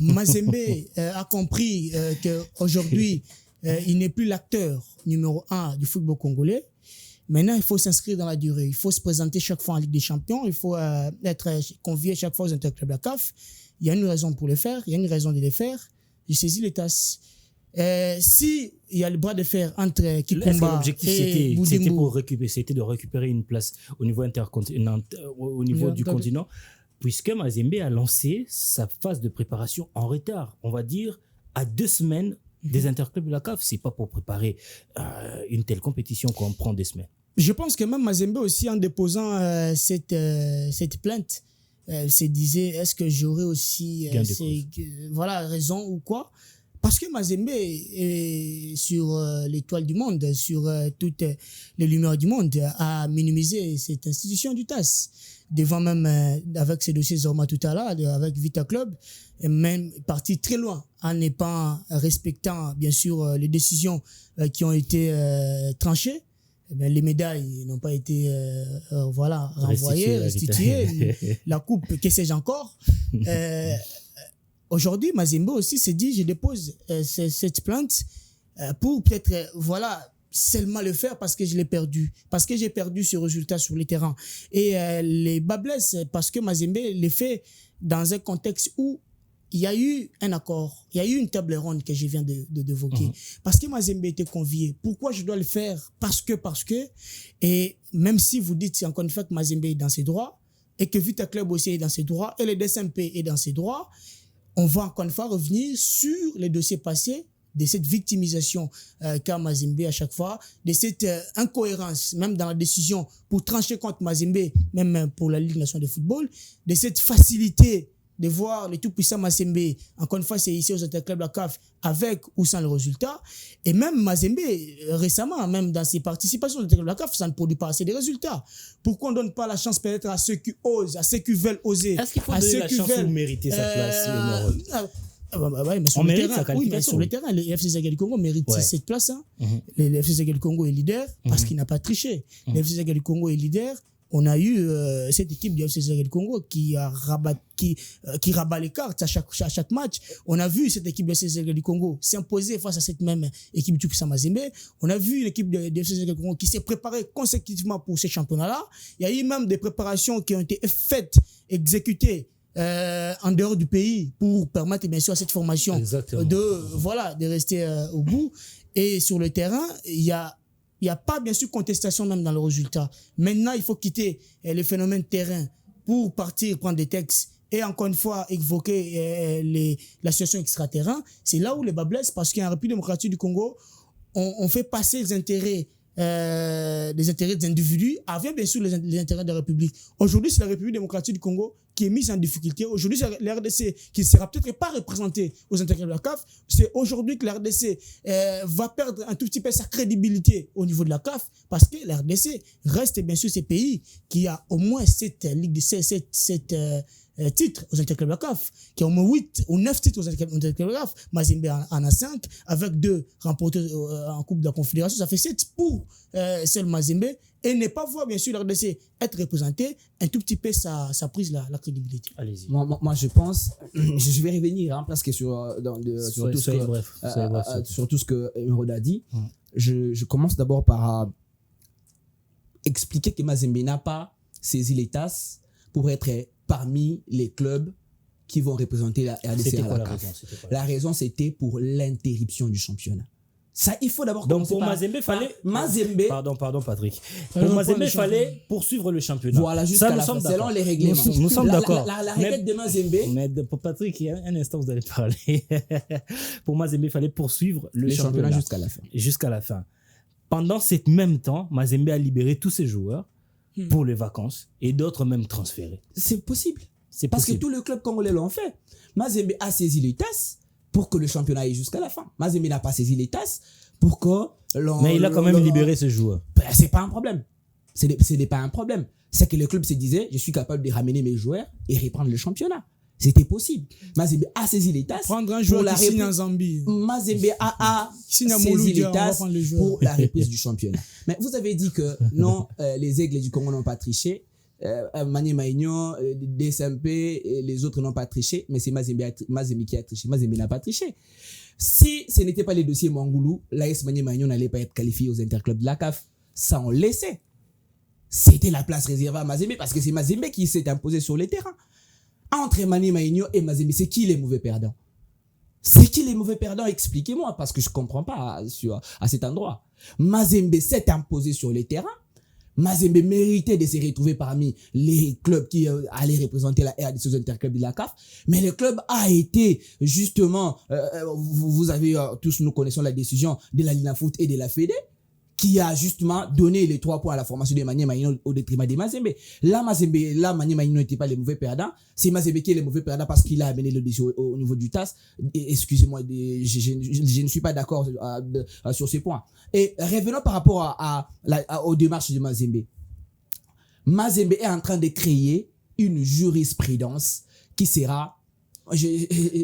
Mazembe a compris qu'aujourd'hui, il n'est plus l'acteur numéro 1 du football congolais. Maintenant, il faut s'inscrire dans la durée. Il faut se présenter chaque fois en Ligue des Champions. Il faut être convié chaque fois aux interclubs de la CAF. Il y a une raison pour le faire. Il y a une raison de le faire. J'ai saisi les tasses. Si il y a le bras de fer entre Kikumba et Boudimbo, c'était de récupérer une place au niveau au niveau du continent, puisque Mazembe a lancé sa phase de préparation en retard, on va dire à 2 semaines des interclubs de la CAF. C'est pas pour préparer une telle compétition qu'on prend des semaines. Je pense que même Mazembe aussi, en déposant cette plainte, se disait, est-ce que j'aurais aussi raison ou quoi? Parce que Mazembe est sur l'étoile du monde, sur toutes les lumières du monde, a minimisé cette institution du TAS. Devant même, avec ces dossiers Zorma tout à l'heure, avec Vita Club, et même parti très loin, en ne pas respectant, bien sûr, les décisions qui ont été tranchées. Les médailles n'ont pas été renvoyées, restituées. La coupe, que sais-je encore. Aujourd'hui, Mazembe aussi s'est dit, je dépose cette plainte pour peut-être, seulement le faire parce que je l'ai perdu. Parce que j'ai perdu ce résultat sur le terrain. Et les bas blessent parce que Mazembe les fait dans un contexte où il y a eu un accord, il y a eu une table ronde que je viens d'évoquer. Parce que Mazembe était convié. Pourquoi je dois le faire? Parce que. Et même si vous dites encore une fois que Mazembe est dans ses droits et que Vita Club aussi est dans ses droits et le DSMP est dans ses droits, on va encore une fois revenir sur les dossiers passés de cette victimisation qu'a Mazembe à chaque fois, de cette incohérence, même dans la décision pour trancher contre Mazembe, même pour la Ligue nationale de football, de cette facilité de voir le tout-puissant Mazembe, encore une fois, c'est ici aux interclubs de la CAF, avec ou sans le résultat. Et même Mazembe, récemment, même dans ses participations aux interclubs de la CAF, ça ne produit pas assez de résultats. Pourquoi on ne donne pas la chance peut-être à ceux qui osent, à ceux qui veulent oser? Est-ce qu'il faut donner la chance pour mériter sa place? Mais sur le terrain, sur le terrain, le FC Zaga du Congo mérite cette place. Le FC Zaga du Congo est leader parce qu'il n'a pas triché. Le FC Zaga du Congo est leader. on a eu cette équipe du FC Zaïre du Congo qui rabat les cartes à chaque match. On a vu cette équipe du FC Zaïre du Congo s'imposer face à cette même équipe du Puissant Mazembe. On a vu l'équipe du FC Zaïre du Congo qui s'est préparée consécutivement pour ce championnat-là. Il y a eu même des préparations qui ont été faites, exécutées en dehors du pays pour permettre bien sûr à cette formation de rester au bout. Et sur le terrain, il y a pas bien sûr contestation même dans le résultat. Maintenant, il faut quitter le phénomène terrain pour partir prendre des textes et encore une fois évoquer la situation extra-terrain. C'est là où les bas blessent parce qu'en République démocratique du Congo, on fait passer les intérêts des individus avant bien sûr les intérêts de la République. Aujourd'hui, c'est la République démocratique du Congo qui est mise en difficulté. Aujourd'hui, c'est la RDC qui ne sera peut-être pas représentée aux intérêts de la CAF. C'est aujourd'hui que la RDC va perdre un tout petit peu sa crédibilité au niveau de la CAF parce que la RDC reste bien sûr ce pays qui a au moins 7 titres aux interclubs de la CAF, qui a au moins 8 ou 9 titres aux interclubs de la CAF. Mazembe en a 5, avec 2 remportés en Coupe de la Confédération. Ça fait 7 pour seul Mazembe. Et ne pas voir, bien sûr, la RDC être représentée, un tout petit peu, ça prise la crédibilité. Allez-y. Moi, je pense, je vais revenir presque sur tout ce que Emeraude a dit. Je commence d'abord par expliquer que Mazembe n'a pas saisi les tasses pour être parmi les clubs qui vont représenter la RDC. C'était à quoi la CAF. La raison, c'était pour l'interruption du championnat. Ça, il faut d'abord donc pour Mazembe, pardon Patrick. Pour Mazembe, il fallait poursuivre le championnat. Voilà, jusqu'à la fin, selon les règlements. Nous sommes d'accord. La requête de Mazembe. Mais pour Patrick, il y a un instant, vous allez parler. Pour Mazembe, il fallait poursuivre le championnat jusqu'à la fin. Jusqu'à la fin. Pendant ce même temps, Mazembe a libéré tous ses joueurs pour les vacances et d'autres même transférés. C'est possible. Parce que tous les clubs congolais l'ont fait. Mazembe a saisi les tasses pour que le championnat aille jusqu'à la fin. Mazembe n'a pas saisi les tasses pour que mais il a quand même libéré ses joueurs. C'est pas un problème. Ce n'est pas un problème. C'est que le club se disait, je suis capable de ramener mes joueurs et reprendre le championnat. C'était possible. Mazembe a saisi les tasses. Prendre un joueur qui signe en Zambie. Mazembe a saisi les tasses pour la reprise du championnat. Mais vous avez dit que non, les Aigles du Congo n'ont pas triché. Mané Maignan, DSMP et les autres n'ont pas triché, mais c'est Mazembe qui a triché. Mazembe n'a pas triché. Si ce n'était pas les dossiers Mangoulou, l'AS Mané Maignan n'allait pas être qualifié aux interclubs de la CAF. Ça, on laissait. C'était la place réservée à Mazembe parce que c'est Mazembe qui s'est imposé sur le terrain. Entre Mané Maignan et Mazembe, c'est qui les mauvais perdants? C'est qui les mauvais perdants? Expliquez-moi, parce que je ne comprends pas à cet endroit. Mazembe s'est imposé sur le terrain. Mazembe méritait de se retrouver parmi les clubs qui allaient représenter la RDC aux interclubs de la CAF, mais le club a été justement, vous avez tous, nous connaissons la décision de la Lina Foot et de la Fédé, qui a justement donné les 3 points à la formation de Mané Maignan au détriment de Mazembe. Là, Mané Maignan n'était pas les mauvais perdants. C'est Mazembe qui est les mauvais perdants parce qu'il a amené le dossier au niveau du TAS. Excusez-moi, je ne suis pas d'accord sur ces points. Et revenons par rapport aux démarches de Mazembe. Mazembe est en train de créer une jurisprudence qui sera...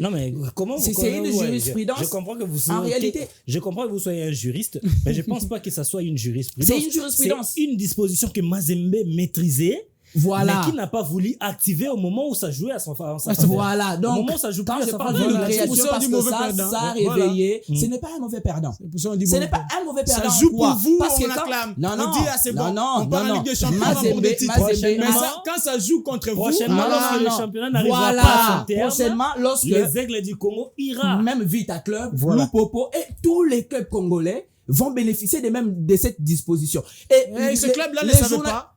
Non mais comment vous... C'est une jurisprudence. Je comprends que vous en réalité, je comprends que vous soyez un juriste, mais je pense pas que ça soit une jurisprudence. C'est une jurisprudence. C'est une disposition que Mazembe maîtrisait. Voilà. Mais qui n'a pas voulu activer au moment où ça jouait à son faveur. Voilà. Donc, au moment où ça joue quand plus je à parle sa de faveur, création parce que ça a réveillé, ce n'est pas un mauvais perdant. Ce n'est pas un mauvais perdant. Ça joue pour vous, parce on que acclame. Non, on dit, c'est bon, on part en Ligue des Champions pour des titres. Mais quand ça joue contre vous, prochainement, lorsque le championnat n'arrivera pas à son terme, prochainement, lorsque les Aigles du Congo ira. Même Vita Club, Lupopo et tous les clubs congolais vont bénéficier de cette disposition. Et ce club-là ne savait pas.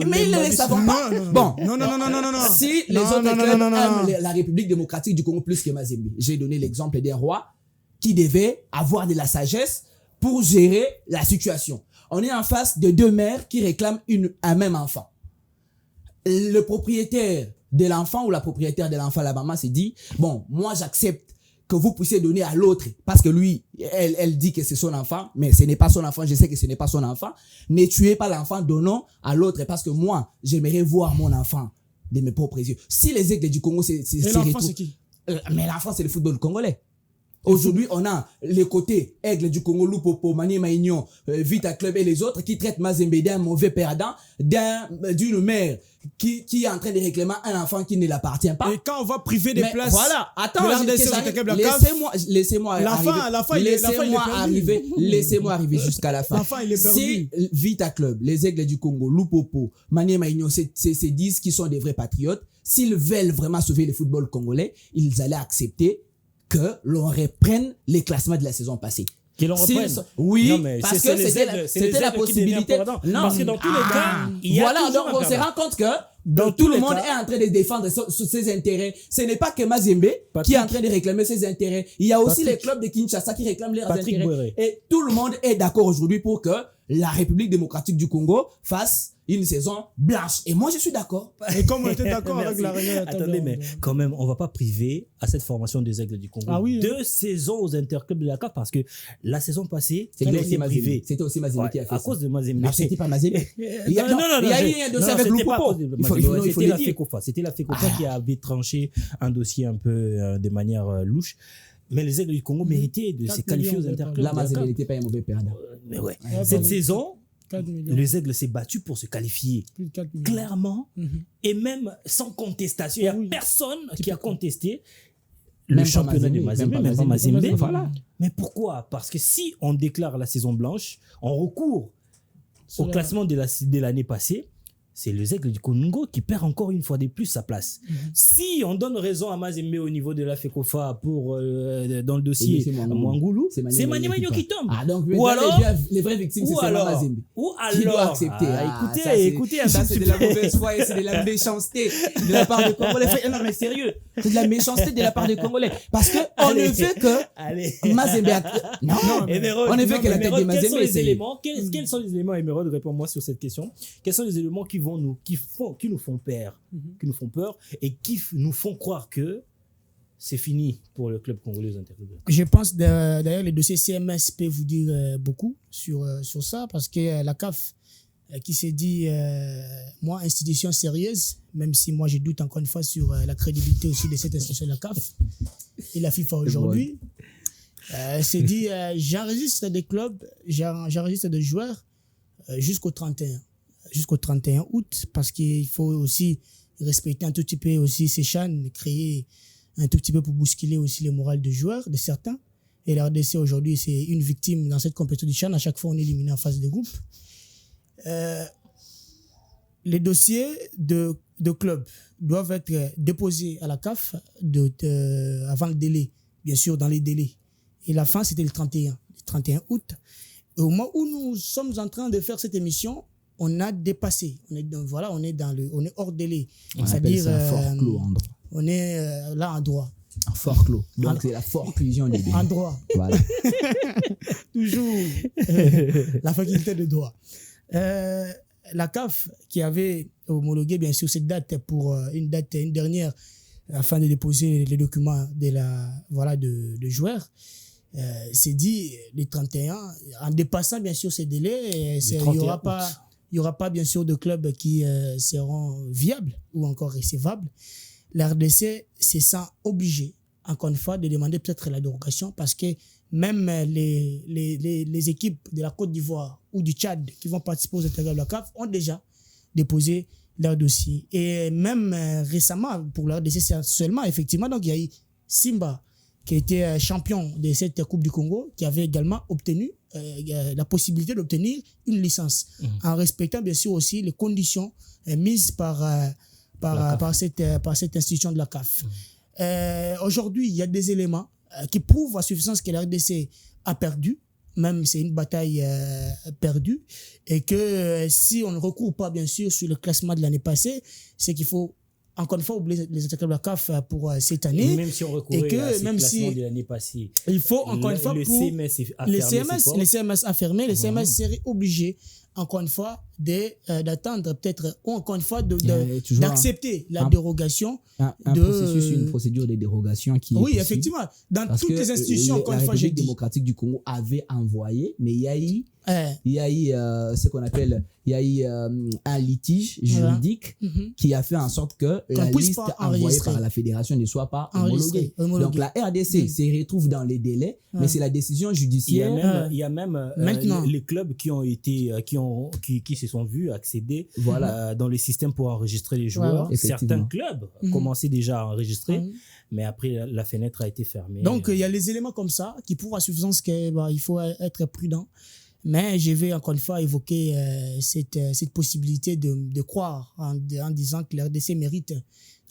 Mais ils ne le savent pas. Bon. Non. Si les autres clubs aiment la République démocratique du Congo plus que Mazembe, j'ai donné l'exemple des rois qui devaient avoir de la sagesse pour gérer la situation. On est en face de 2 mères qui réclament un même enfant. Le propriétaire de l'enfant ou la propriétaire de l'enfant, la maman s'est dit, bon, moi j'accepte que vous puissiez donner à l'autre, parce que lui, elle dit que c'est son enfant, mais ce n'est pas son enfant, je sais que ce n'est pas son enfant. Ne tuez pas l'enfant, donnons à l'autre, parce que moi, j'aimerais voir mon enfant de mes propres yeux. Si les Aigles du Congo, l'enfant, c'est qui? Mais l'enfant, c'est le football congolais. Aujourd'hui, on a les côtés Aigle du Congo, Lupopo, Maniema Union, Vita Club et les autres qui traitent Mazembe d'un mauvais perdant, d'une mère qui est en train de réclamer un enfant qui ne l'appartient pas. Et quand on va priver des places, voilà, attends, laissez-moi arriver jusqu'à la fin. L'enfant, il est perdu. Si Vita Club, les Aigles du Congo, Lupopo, Maniema Union, ces 10 qui sont des vrais patriotes, s'ils veulent vraiment sauver le football congolais, ils allaient accepter que l'on reprenne les classements de la saison passée. Qu'ils l'on reprenne. Oui, non, mais parce que c'était la possibilité. Non, parce que dans tous les cas, il y a voilà, toujours donc on se rend compte que tout le monde est en train de défendre ses intérêts. Ce n'est pas que Mazembe qui est en train de réclamer ses intérêts. Il y a aussi les clubs de Kinshasa qui réclament leurs intérêts. Bouéré. Et tout le monde est d'accord aujourd'hui pour que la République démocratique du Congo fasse une saison blanche. Et moi, je suis d'accord. Et comme on était d'accord avec la réunion. Attendez, mais quand même, on va pas priver à cette formation des Aigles du Congo 2 saisons aux interclubs de la CAF parce que la saison passée, c'était aussi Mazembe. C'était aussi Mazembe qui a fait à ça. cause de Mazembe. Non, c'était pas Mazembe. Il y a eu un dossier avec Lupopo. C'était la FECOFA. C'était la FECOFA qui avait tranché un dossier un peu de manière louche. Mais les Aigles du Congo méritaient de se qualifier aux interclubs. Là, Mazembe n'était pas un mauvais perdant. Mais ouais. Cette saison, les Aigles s'est battu pour se qualifier clairement et même sans contestation. Il n'y a personne qui a contesté le championnat de Mazembe, même pas Mazembe. Voilà. Mais pourquoi? Parce que si on déclare la saison blanche, on recourt au classement de l'année passée, c'est les Aigles du Congo qui perd encore une fois de plus sa place. Si on donne raison à Mazembe au niveau de la FECOFA pour dans le dossier Mwangoulou, c'est Maniema Union qui tombe. Ah, donc ou alors les vraies victimes, c'est seulement Mazembe. Ou alors, qui doit accepter. Écoutez, ça c'est de la mauvaise foi et c'est de la méchanceté de la part des Congolais. Non mais sérieux, c'est de la méchanceté de la part des Congolais parce que on ne veut que Mazembe. Non, on ne veut que la tête de Mazembe. Quels sont les éléments? Quels sont les éléments, Émeraude, réponds-moi sur cette question. Quels sont les éléments qui nous font peur et qui nous font croire que c'est fini pour le club congolais aux interclubs? Je pense d'ailleurs le dossier CMS peut vous dire beaucoup sur ça parce que la CAF qui s'est dit moi institution sérieuse, même si moi je doute encore une fois sur la crédibilité aussi de cette institution de la CAF et la FIFA aujourd'hui, s'est dit j'enregistre des clubs, j'enregistre des joueurs jusqu'au 31 août parce qu'il faut aussi respecter un tout petit peu aussi ces chaînes, créer un tout petit peu pour bousculer aussi le moral des joueurs, de certains. Et la RDC aujourd'hui, c'est une victime dans cette compétition du CHAN. À chaque fois, on est éliminé en phase de groupe. Les dossiers de clubs doivent être déposés à la CAF avant le délai, bien sûr, dans les délais. Et la fin, c'était le 31 août. Et au moment où nous sommes en train de faire cette émission, on a dépassé. On est hors délai. C'est-à-dire, fort clos en droit. On est là en droit. En fort clos. Donc, c'est la forclusion des délais. En droit. Voilà. Toujours la faculté de droit. La CAF qui avait homologué, bien sûr, cette date pour une dernière, afin de déposer les documents de joueurs, s'est dit les 31, en dépassant, bien sûr, ces délais, il n'y aura pas, bien sûr, de clubs qui seront viables ou encore recevables. La RDC se sent obligée, encore une fois, de demander peut-être la dérogation parce que même les équipes de la Côte d'Ivoire ou du Tchad qui vont participer aux interclubs de la CAF ont déjà déposé leur dossier. Et même récemment, pour la RDC seulement, effectivement, donc il y a eu Simba qui était champion de cette Coupe du Congo, qui avait également obtenu la possibilité d'obtenir une licence, en respectant bien sûr aussi les conditions mises par cette institution de la CAF. Aujourd'hui, il y a des éléments qui prouvent à suffisance que la RDC a perdu, même c'est une bataille perdue, et que si on ne recourt pas bien sûr sur le classement de l'année passée, c'est qu'il faut encore une fois oublier les interclubs de la CAF pour cette année. Et même si on recourait à ce classement de l'année passée, il faut encore une fois le pour CMS a fermé ses portes. Les CMS a fermé, les CMS seraient obligés encore une fois d'attendre peut-être, ou encore une fois, toujours d'accepter la un- dérogation. Un processus, une procédure de dérogation qui est Oui, possible. effectivement. Dans Parce toutes que les institutions, encore la une fois, j'ai République dit. démocratique du Congo avait envoyé, mais il y a eu Eh, ce qu'on appelle, il y a eu un litige juridique mhm. qui a fait en sorte que la puisse liste pas envoyée enregistrer. par la fédération ne soit pas Enregistré, homologuée. Donc la RDC se retrouve dans les délais, mais c'est la décision judiciaire. Il y a même Maintenant. les clubs qui ont été, qui se sont vus accéder dans les systèmes pour enregistrer les joueurs. Ouais. Certains clubs Mhm. commençaient déjà à enregistrer, Mhm. mais après la fenêtre a été fermée. Donc, il y a les éléments comme ça qui prouvent à suffisance qu'il faut être prudent. Mais je vais encore une fois évoquer cette possibilité de croire en disant que la RDC mérite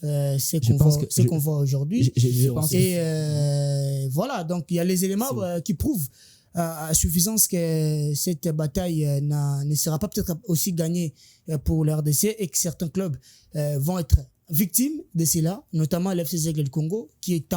ce qu'on voit aujourd'hui. Je pense Et voilà, donc il y a les éléments qui prouvent à suffisance que cette bataille ne sera pas peut-être aussi gagnée pour la RDC et que certains clubs vont être victimes de cela, notamment l'FC Zègle Congo, qui est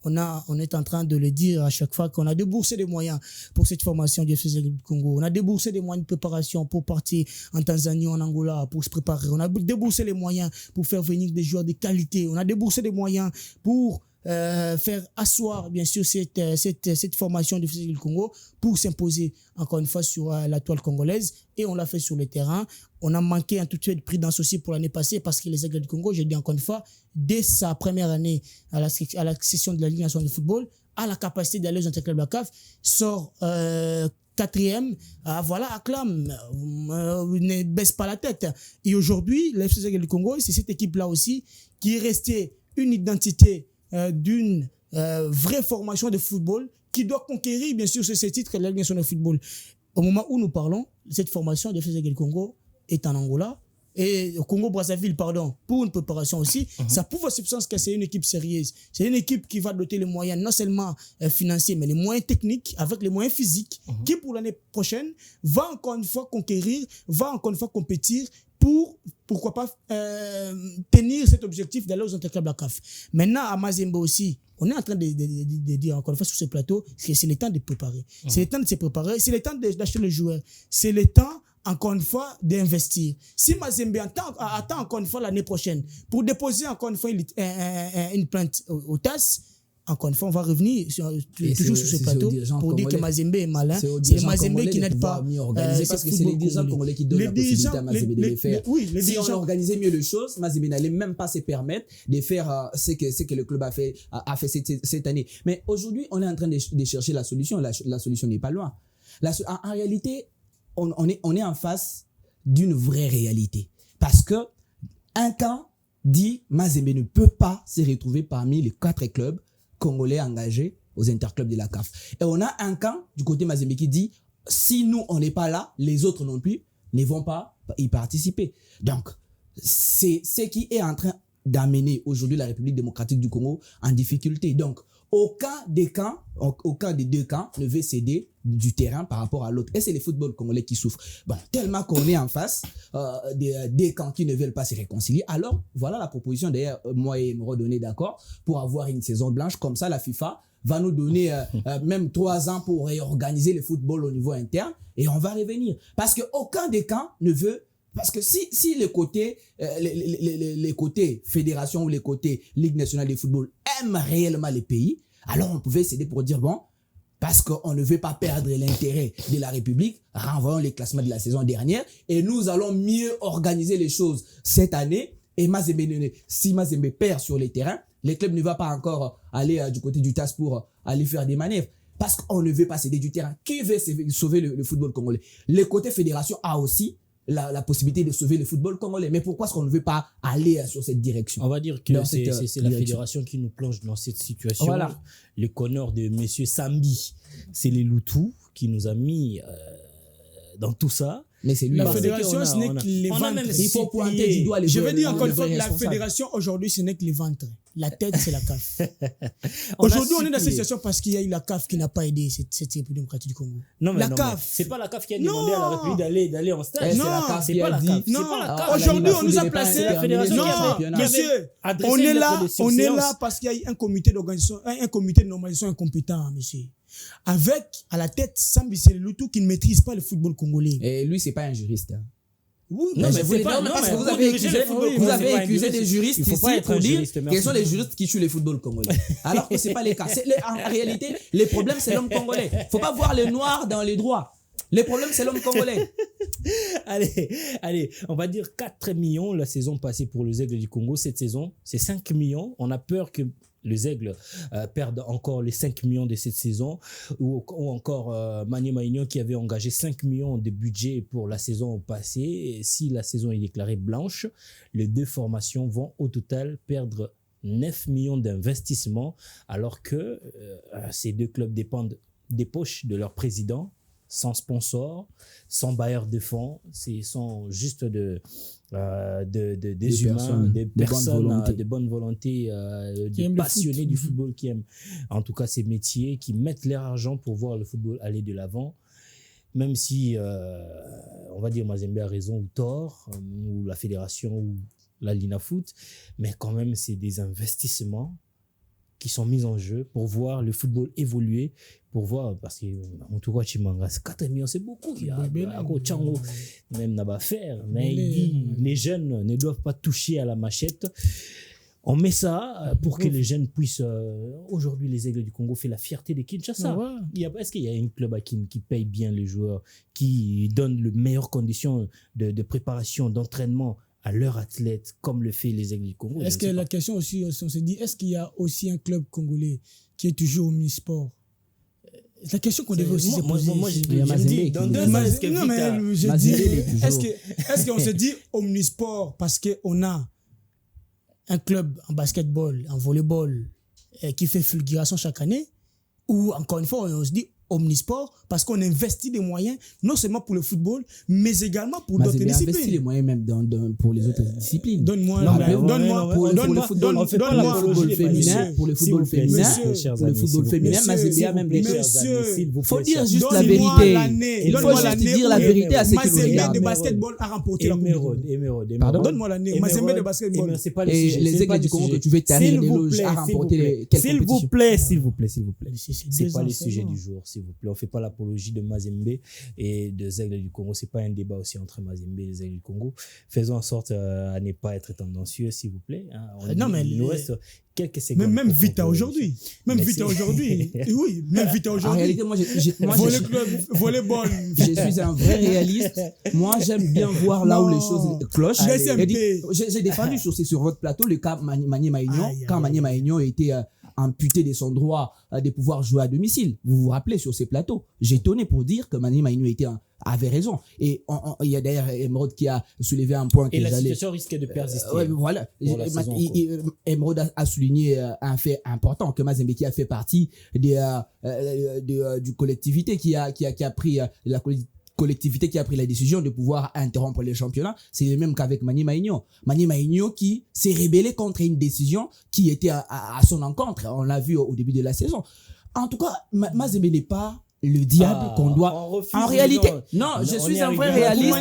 on est en train de le dire à chaque fois qu'on a déboursé des moyens pour cette formation du FC Zègle Congo. On a déboursé des moyens de préparation pour partir en Tanzanie, en Angola, pour se préparer. On a déboursé les moyens pour faire venir des joueurs de qualité. On a déboursé des moyens pour faire asseoir bien sûr cette formation du FC Zègle Congo pour s'imposer encore une fois sur la toile congolaise, et on l'a fait sur le terrain. On a manqué un tout petit peu de prudence aussi pour l'année passée parce que les Aigles du Congo, je dis encore une fois, dès sa première année à la session de la Ligue nationale de football, a la capacité d'aller aux interclubs de la CAF, sort quatrième, acclame, ne baisse pas la tête. Et aujourd'hui, le FC Zègle du Congo, c'est cette équipe-là aussi qui est restée une identité d'une vraie formation de football qui doit conquérir bien sûr ce titre de la Ligue nationale de football. Au moment où nous parlons, cette formation de FC Zègle Congo est en Angola et au Congo-Brazzaville, pour une préparation aussi. Ça prouve à substance que c'est une équipe sérieuse. C'est une équipe qui va doter les moyens, non seulement financiers, mais les moyens techniques, avec les moyens physiques, qui pour l'année prochaine va encore une fois conquérir, va encore une fois compétir pour, pourquoi pas, tenir cet objectif d'aller aux interclubs de la CAF. Maintenant, à Mazembe aussi, on est en train de dire encore une fois sur ce plateau que c'est le temps de préparer. C'est le temps de se préparer, c'est le temps d'acheter le joueur. C'est le temps, encore une fois, d'investir. Si Mazembe attend encore une fois l'année prochaine pour déposer encore une fois une plainte au TAS, encore une fois, on va revenir toujours sur ce plateau pour dire que Mazembe est malin. C'est le Mazembe qui n'aide pas. Parce que c'est les dirigeants congolais qui donnent la possibilité à Mazembe de les faire. Si on organisait mieux les choses, Mazembe n'allait même pas se permettre de faire ce que le club a fait cette année. Mais aujourd'hui, on est en train de chercher la solution. La solution n'est pas loin. En réalité, on est en face d'une vraie réalité. Parce que un camp dit Mazembe ne peut pas se retrouver parmi les 4 clubs congolais engagés aux interclubs de la CAF. Et on a un camp du côté Mazembe qui dit si nous on n'est pas là, les autres non plus ne vont pas y participer. Donc c'est ce qui est en train d'amener aujourd'hui la République démocratique du Congo en difficulté. Donc aucun des deux camps ne veut céder du terrain par rapport à l'autre. Et c'est le football congolais qui souffre. Bon, tellement qu'on est en face des camps qui ne veulent pas se réconcilier. Alors, voilà la proposition. D'ailleurs, moi et Emeraude, on est d'accord pour avoir une saison blanche. Comme ça, la FIFA va nous donner même 3 ans pour réorganiser le football au niveau interne. Et on va revenir. Parce qu'aucun des camps ne veut... Parce que si les côtés fédération ou les côtés Ligue nationale de football aiment réellement les pays, alors on pouvait céder pour dire bon, parce qu'on ne veut pas perdre l'intérêt de la République, renvoyons les classements de la saison dernière et nous allons mieux organiser les choses cette année. Et si Mazembe perd sur les terrains, les clubs ne vont pas encore aller du côté du TAS pour aller faire des manœuvres. Parce qu'on ne veut pas céder du terrain. Qui veut sauver le football congolais? Le côté fédération a aussi la possibilité de sauver le football congolais. Mais pourquoi est-ce qu'on ne veut pas aller sur cette direction? On va dire que c'est la fédération qui nous plonge dans cette situation. Voilà. Le connard de monsieur Sambi, c'est les Loutous qui nous a mis dans tout ça. Mais c'est lui. La fédération, ce n'est que les ventres. Il faut pointer du doigt les Je joueurs. veux dire encore une fois, la fédération aujourd'hui, ce n'est que les ventres. La tête, c'est la CAF. Aujourd'hui, on est dans cette situation parce qu'il y a eu la CAF qui n'a pas aidé cette République démocratique du Congo. Non, mais la non, CAF. C'est pas la CAF qui a demandé à la République d'aller en stage. Non, c'est pas la CAF. Non, c'est pas la CAF. aujourd'hui, on nous a placé. Non, monsieur, on est là parce qu'il y a eu un comité d'organisation, un comité de normalisation incompétent, monsieur. Avec, à la tête, Sambi Lutu qui ne maîtrise pas le football congolais. Et lui, c'est pas un juriste. Oui, Non, mais je vous sais les pas, non, non, parce que mais vous pour avez diriger accusé, le football vous congolais, avez c'est pas accusé un des juriste. juristes Il faut pas ici être pour un dire juriste, merci. quels sont les juristes qui tuent le football congolais. Alors que c'est pas les cas. En réalité, les problèmes, c'est l'homme congolais. Faut pas voir les noirs dans les droits. Les problèmes, c'est l'homme congolais. Allez, on va dire 4 millions la saison passée pour les Aigles du Congo. Cette saison, c'est 5 millions. On a peur que les Aigles perdent encore les 5 millions de cette saison. Ou encore Mané Maignan qui avait engagé 5 millions de budget pour la saison passée. Et si la saison est déclarée blanche, les deux formations vont au total perdre 9 millions d'investissement, alors que ces deux clubs dépendent des poches de leur président, sans sponsor, sans bailleur de fonds, sont juste des humains, des personnes de bonne volonté, des passionnés du football qui aiment en tout cas ces métiers, qui mettent leur argent pour voir le football aller de l'avant. Même si, on va dire Mazembe a raison ou tort, ou la fédération ou la Linafoot, mais quand même c'est des investissements qui sont mis en jeu pour voir le football évoluer, pour voir, parce que en tout cas, Chimanga, 4 millions, c'est beaucoup. Il y a même n'a pas faire, mais il dit les jeunes ne doivent pas toucher à la machette. On met ça pour que les jeunes puissent. Aujourd'hui, les Aigles du Congo fait la fierté de Kinshasa. Est-ce qu'il y a un club à qui paye bien les joueurs, qui donne les meilleures conditions de préparation, d'entraînement à leurs athlètes, comme le fait les Aigles du Congo? Est-ce que la question aussi, on s'est dit, est-ce qu'il y a aussi un club congolais qui est toujours omnisport? La question qu'on devait aussi se poser. Moi, je me dis, dans 2 ans, est-ce que est-ce qu'on se dit omnisport parce qu'on a un club en basketball, en volleyball, qui fait fulguration chaque année, ou encore une fois, on se dit omnisport parce qu'on investit des moyens, non seulement pour le football, mais également pour d'autres disciplines. On investit les moyens même pour les autres disciplines. Donne-moi pour le football féminin, pour le football féminin, Mazembe a même des il faut dire juste la vérité. Il faut juste dire la vérité à ceux qui nous regardent. Mazembe de basketball a remporté la Coupe du Monde. Pardon? Donne-moi l'année. Mazembe de basketball. Et les Aigles du Congo que tu veux tarir l'éloge a remporté quelle compétition? S'il vous plaît. C'est pas le sujet du jour, s'il vous plaît. On fait pas l'apologie de Mazembe et des Aigles du Congo. C'est pas un débat aussi entre Mazembe et les Aigles du Congo. Faisons en sorte à ne pas être tendancieux, s'il vous plaît. Non, mais il nous reste quelques secondes. Même Vita aujourd'hui. Oui, même Vita aujourd'hui. En réalité, moi, volleyball. Je suis un vrai réaliste. Moi, j'aime bien voir là où les choses clochent. J'ai défendu sur votre plateau le cas Mané Maignan, quand Mané Maignan était amputé de son droit de pouvoir jouer à domicile. Vous vous rappelez sur ces plateaux. J'ai tenu pour dire que Mané Maignan avait raison. Et il y a d'ailleurs Emeraude qui a soulevé un point que la situation risque de persister. Voilà. Emeraude a souligné un fait important, que Mazembe qui a fait partie du collectivité qui a pris la collectivité qui a pris la décision de pouvoir interrompre les championnats. C'est le même qu'avec Mané Maignan. Mané Maignan qui s'est rébellé contre une décision qui était à son encontre. On l'a vu au début de la saison. En tout cas, Mazembe n'est pas le diable qu'on doit. En réalité, je suis un vrai réaliste.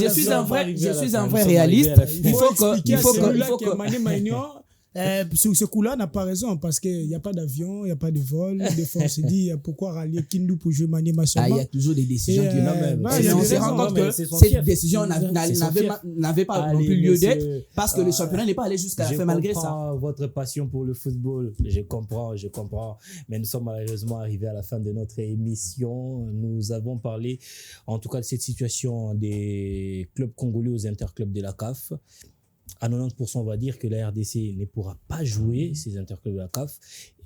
Je suis un vrai réaliste. Il faut que Mané Maignan, sur ce coup-là, n'a pas raison parce qu'il n'y a pas d'avion, il n'y a pas de vol. Des fois, on se dit pourquoi rallier Kindu pour jouer Mané Maignan. Il y a toujours des décisions qui on se rend compte que cette décision n'avait pas non plus lieu d'être parce que le championnat n'est pas allé jusqu'à la fin malgré ça. Je comprends votre passion pour le football. Je comprends. Mais nous sommes malheureusement arrivés à la fin de notre émission. Nous avons parlé, en tout cas, de cette situation des clubs congolais aux interclubs de la CAF. À 90%, on va dire que la RDC ne pourra pas jouer ces interclubs de la CAF.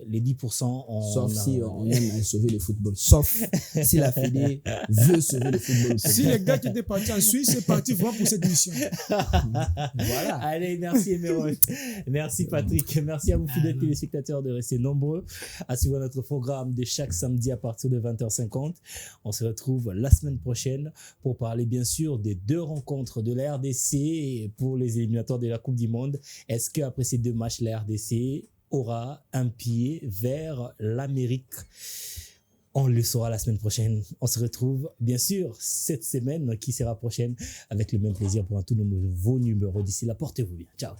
Les 10%, sauf si on aime sauver le football. Sauf si la Fédé veut sauver le football. Si les gars qui étaient partis en Suisse, c'est parti vraiment pour cette mission. Voilà. Allez, merci Emeraude. Merci Patrick. Merci à vous fidèles téléspectateurs de rester nombreux à suivre notre programme de chaque samedi à partir de 20h50. On se retrouve la semaine prochaine pour parler bien sûr des 2 rencontres de la RDC pour les éliminatoires de la Coupe du Monde. Est-ce qu'après ces 2 matchs, la RDC aura un pied vers l'Amérique? On le saura la semaine prochaine. On se retrouve bien sûr cette semaine qui sera prochaine avec le même plaisir pour un tout nouveau numéro. D'ici là, portez-vous bien. Ciao.